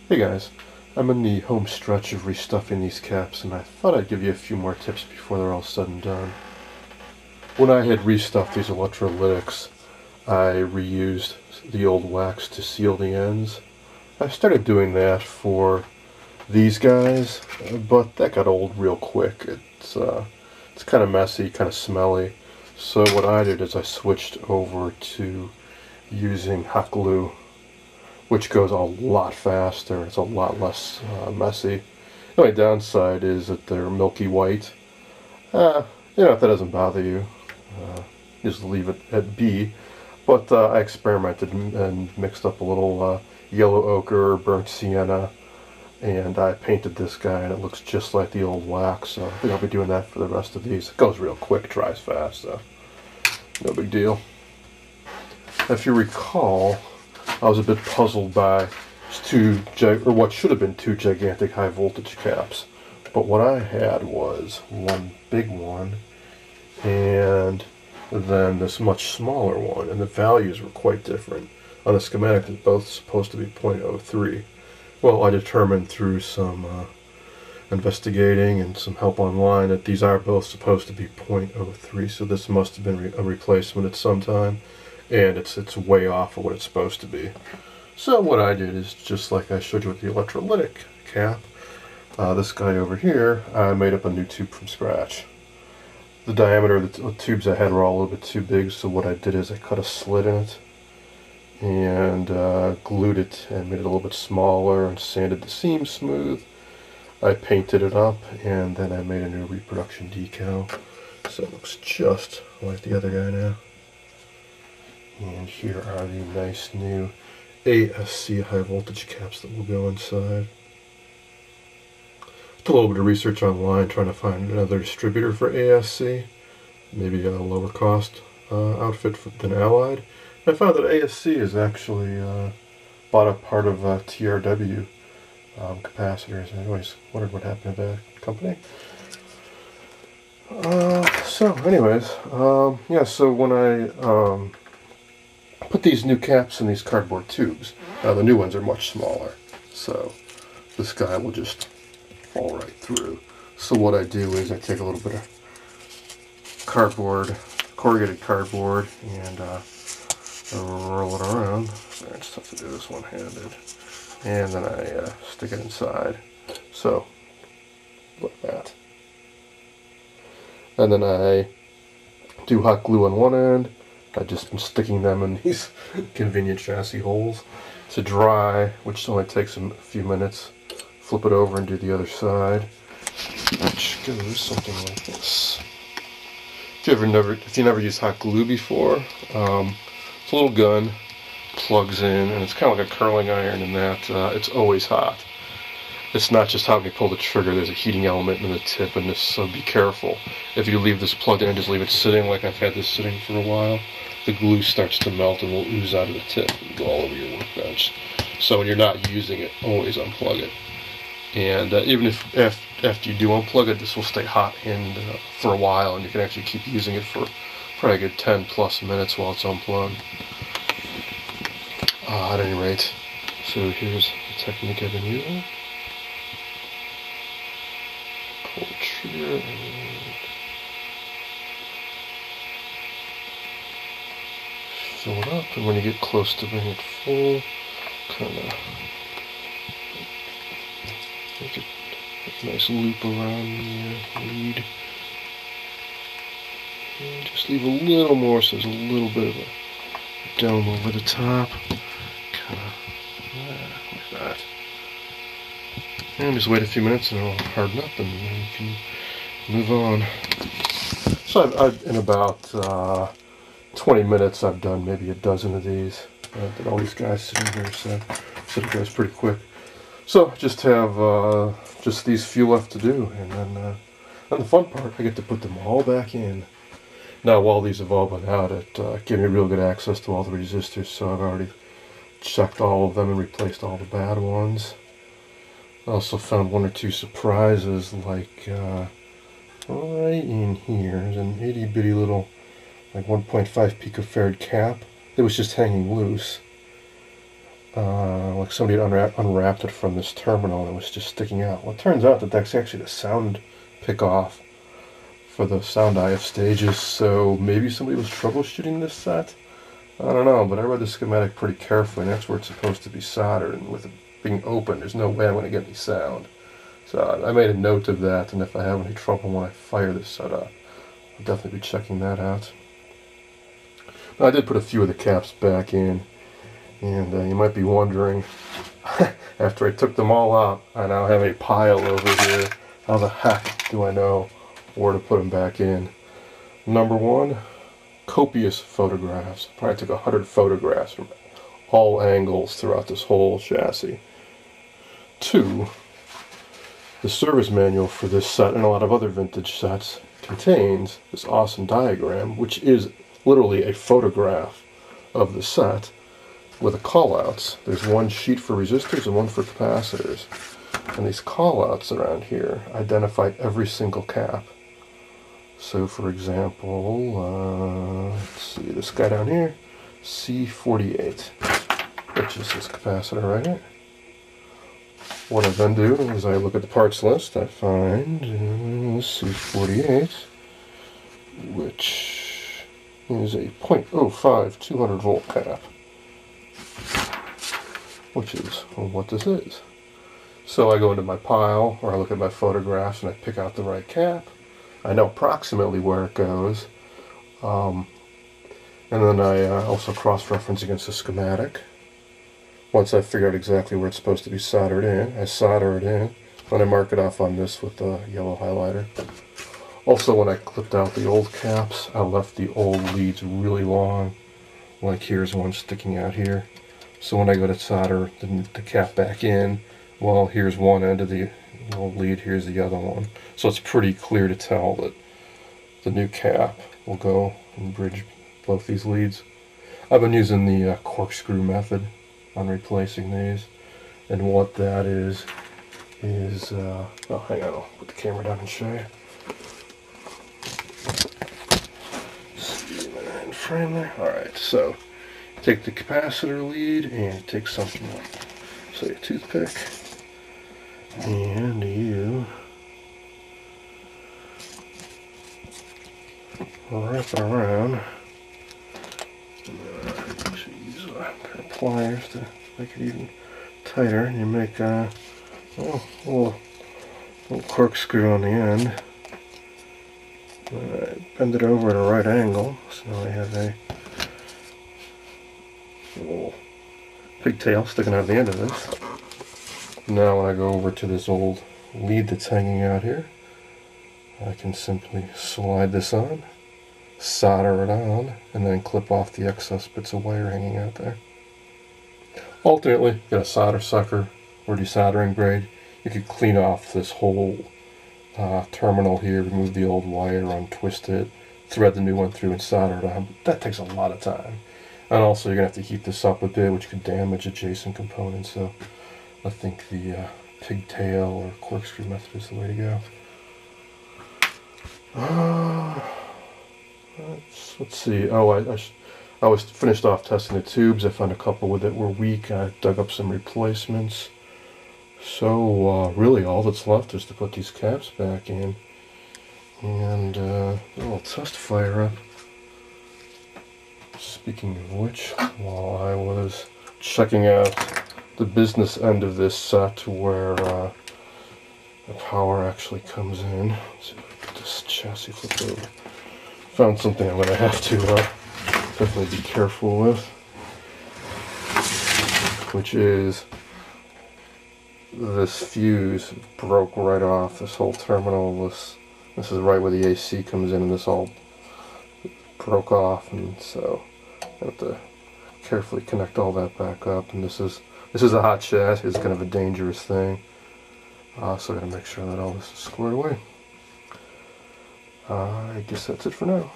Hey guys, I'm in the home stretch of restuffing these caps, and I thought I'd give you a few more tips before they're all said and done. When I had restuffed these electrolytics, I reused the old wax to seal the ends. I started doing that for these guys, but that got old real quick. It's kind of messy, kind of smelly. So what I did is I switched over to using hot glue, which goes a lot faster. It's a lot less messy. The only downside is that they're milky white. If that doesn't bother you, just leave it at B. But I experimented and mixed up a little yellow ochre, burnt sienna, and I painted this guy, and it looks just like the old wax. So I think I'll be doing that for the rest of these. It goes real quick, dries fast, so no big deal. If you recall, I was a bit puzzled by what should have been two gigantic high voltage caps. But what I had was one big one and then this much smaller one, and the values were quite different. On the schematic, they're both supposed to be 0.03. Well, I determined through some investigating and some help online that these are both supposed to be 0.03, so this must have been a replacement at some time, and it's way off of what it's supposed to be. So what I did is, just like I showed you with the electrolytic cap, this guy over here, I made up a new tube from scratch. The diameter of the tubes I had were all a little bit too big, so what I did is I cut a slit in it and glued it and made it a little bit smaller and sanded the seams smooth. I painted it up, and then I made a new reproduction decal, so it looks just like the other guy now. And here are the nice new ASC high voltage caps that will go inside. Did a little bit of research online trying to find another distributor for ASC, maybe a lower cost outfit than Allied. And I found that ASC is actually bought up part of TRW capacitors. I always wondered what happened to that company. So when I put these new caps in these cardboard tubes, the new ones are much smaller, so this guy will just fall right through. So what I do is I take a little bit of corrugated cardboard, and roll it around. It's tough to do this one-handed. And then I stick it inside. So, like that. And then I do hot glue on one end. I've just been sticking them in these convenient chassis holes to dry, which only takes a few minutes. Flip it over and do the other side, which goes something like this. If you never used hot glue before, it's a little gun, plugs in, and it's kind of like a curling iron in that it's always hot. It's not just hot when you pull the trigger, there's a heating element in the tip, and so be careful. If you leave this plugged in and just leave it sitting, like I've had this sitting for a while, the glue starts to melt and will ooze out of the tip and go all over your workbench. So when you're not using it, always unplug it. And even if after you do unplug it, this will stay hot for a while, and you can actually keep using it for probably a good 10 plus minutes while it's unplugged. At any rate, so here's the technique I've been using. Pull the trigger and fill it up, and when you get close to bring it full, kind of make a nice loop around the lead. And just leave a little more so there's a little bit of a dome over the top. Kind of like that. And just wait a few minutes and it'll harden up, and then you can move on. So in about 20 minutes I've done maybe a dozen of these. I did all these guys sitting here, so it goes pretty quick. So just have just these few left to do, and then the fun part, I get to put them all back in. Now while these have all been out, it gave me real good access to all the resistors, so I've already checked all of them and replaced all the bad ones. I also found one or two surprises, like right in here, there's an itty bitty little like 1.5 picofarad cap that was just hanging loose. like somebody had unwrapped it from this terminal and it was just sticking out. Well, it turns out that that's actually the sound pick-off for the sound IF stages, so maybe somebody was troubleshooting this set? I don't know, but I read the schematic pretty carefully, and that's where it's supposed to be soldered, and with it being open, there's no way I'm going to get any sound. So I made a note of that, and if I have any trouble when I fire this set up, I'll definitely be checking that out. But I did put a few of the caps back in, and you might be wondering, after I took them all out, I now have a pile over here. How the heck do I know where to put them back in? Number one, copious photographs. I probably took 100 photographs from all angles throughout this whole chassis. Two, the service manual for this set and a lot of other vintage sets contains this awesome diagram, which is literally a photograph of the set with the callouts. There's one sheet for resistors and one for capacitors. And these callouts around here identify every single cap. So for example, let's see, this guy down here, C48, which is this capacitor right here. What I then do is I look at the parts list, I find C48, which is a 0.05 200 volt cap, which is what this is. So I go into my pile, or I look at my photographs and I pick out the right cap. I know approximately where it goes, and then I also cross-reference against the schematic. Once I figure out exactly where it's supposed to be soldered in, I solder it in, and I mark it off on this with a yellow highlighter. Also, when I clipped out the old caps, I left the old leads really long, like here's one sticking out here. So when I go to solder the cap back in, well, here's one end of the old lead, here's the other one. So it's pretty clear to tell that the new cap will go and bridge both these leads. I've been using the corkscrew method on replacing these, and what that is oh, hang on, I'll put the camera down and show you. See that in frame there? Alright, so take the capacitor lead and take something like, say, a toothpick, and you wrap it around. Actually use a pair of pliers to make it even tighter, and you make a little corkscrew on the end. Bend it over at a right angle, so now I have a little pigtail sticking out of the end of this. Now when I go over to this old lead that's hanging out here, I can simply slide this on, solder it on, and then clip off the excess bits of wire hanging out there. Alternately, get a solder sucker or desoldering braid. You could clean off this whole terminal here, remove the old wire, untwist it, thread the new one through and solder it on. That takes a lot of time. And also you're going to have to heat this up a bit, which could damage adjacent components. So I think the pigtail or corkscrew method is the way to go. Let's see. Oh, I was finished off testing the tubes. I found a couple that were weak. I dug up some replacements. So really all that's left is to put these caps back in. And I'll test fire up. Speaking of which, while I was checking out the business end of this set where the power actually comes in. Let's see if I can get this chassis flipped over. Found something I'm going to have to definitely be careful with, which is this fuse broke right off. This whole terminal, this is right where the AC comes in, and this all broke off, and so I have to carefully connect all that back up. And this is a hot chassis. It's kind of a dangerous thing, so I got to make sure that all this is squared away. I guess that's it for now.